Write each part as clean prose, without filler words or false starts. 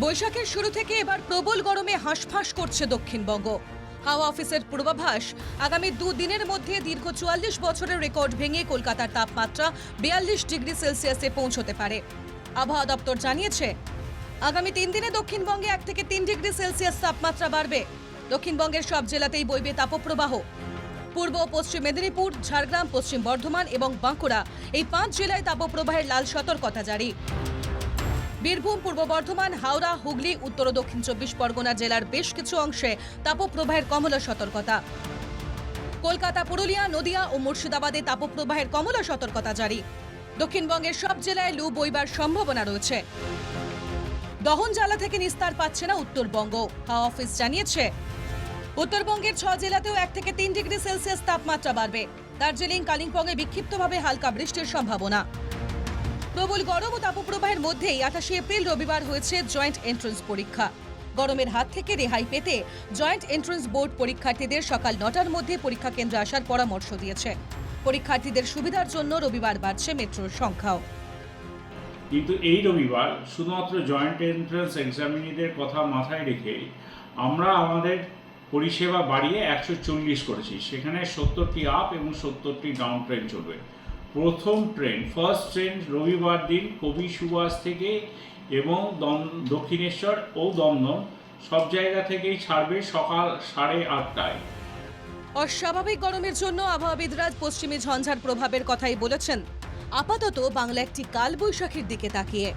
বৈশাখের শুরু থেকে এবার প্রবল গরমে হাঁসফাঁস করছে দক্ষিণবঙ্গ। হাওয়া অফিসের পূর্বাভাস, আগামী দুদিনের মধ্যে দীর্ঘ ৪৪ বছরের রেকর্ড ভেঙে কলকাতার তাপমাত্রা ৪২ ডিগ্রি সেলসিয়াসে পৌঁছতে পারে। আবহাওয়া দপ্তর জানিয়েছে, আগামী ৩ দিনে দক্ষিণবঙ্গে ১ থেকে ৩ ডিগ্রি সেলসিয়াস তাপমাত্রা বাড়বে। দক্ষিণবঙ্গের সব জেলাতেই বইবে তাপপ্রবাহ। পূর্ব ও পশ্চিম মেদিনীপুর, ঝাড়গ্রাম, পশ্চিম বর্ধমান এবং বাঁকুড়া এই ৫ জেলায় তাপপ্রবাহের লাল সতর্কতা জারি। বীরভূম, পূর্ব বর্ধমান, হাওড়া, হুগলি, উত্তর ও দক্ষিণ ২৪ পরগনা জেলার বেশ কিছু অংশে তাপপ্রবাহের কমলা সতর্কতা। কলকাতা, পুরুলিয়া, নদিয়া ও মুর্শিদাবাদে তাপপ্রবাহের কমলা সতর্কতা জারি। দক্ষিণবঙ্গের সব জেলায় লু বইবার সম্ভাবনা রয়েছে। দহন জ্বালা থেকে নিস্তার পাচ্ছে না উত্তরবঙ্গ। হাওয়া অফিস জানিয়েছে, উত্তরবঙ্গের ৬ জেলাতেও ১ থেকে ৩ ডিগ্রি সেলসিয়াস তাপমাত্রা বাড়বে। দার্জিলিং, কালিম্পংয়ে বিক্ষিপ্তভাবে হালকা বৃষ্টির সম্ভাবনা। প্রবল গরম ও তাপপ্রবাহের মধ্যেই ২৮ এপ্রিল রবিবার হয়েছে জয়েন্ট এন্ট্রান্স পরীক্ষা। গরমের হাত থেকে রেহাই পেতে জয়েন্ট এন্ট্রান্স বোর্ড পরীক্ষার্থীদের সকাল ৯টার মধ্যে পরীক্ষা কেন্দ্রে আসার পরামর্শ দিয়েছে। পরীক্ষার্থীদের সুবিধার জন্য রবিবার বাড়ছে মেট্রোর সংখ্যাও। কিন্তু এই রবিবার শুধুমাত্র জয়েন্ট এন্ট্রান্স এক্সামিনিদের কথা মাথায় রেখে আমরা আমাদের পরিষেবা বাড়িয়ে ১৪০ করেছি। সেখানে ৭০টি আপ এবং ৭০টি ডাউন ট্রেন চলবে। প্রথম ট্রেন, ফার্স্ট ট্রেন রবিবার দিন কবি সুভাষ থেকে এবং দক্ষিণেশ্বর ও দমদম সব জায়গা থেকেই ছাড়বে সকাল ৮:৩০টায়। অস্বাভাবিক গরমের জন্য আবহাওয়াবিদরা পশ্চিমী ঝঞ্ঝার প্রভাবের কথাই বলেছেন, আপাতত বাংলা একটি কালবৈশাখীর দিকে তাকিয়ে।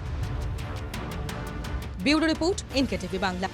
Bureau report, NKTV Bangla.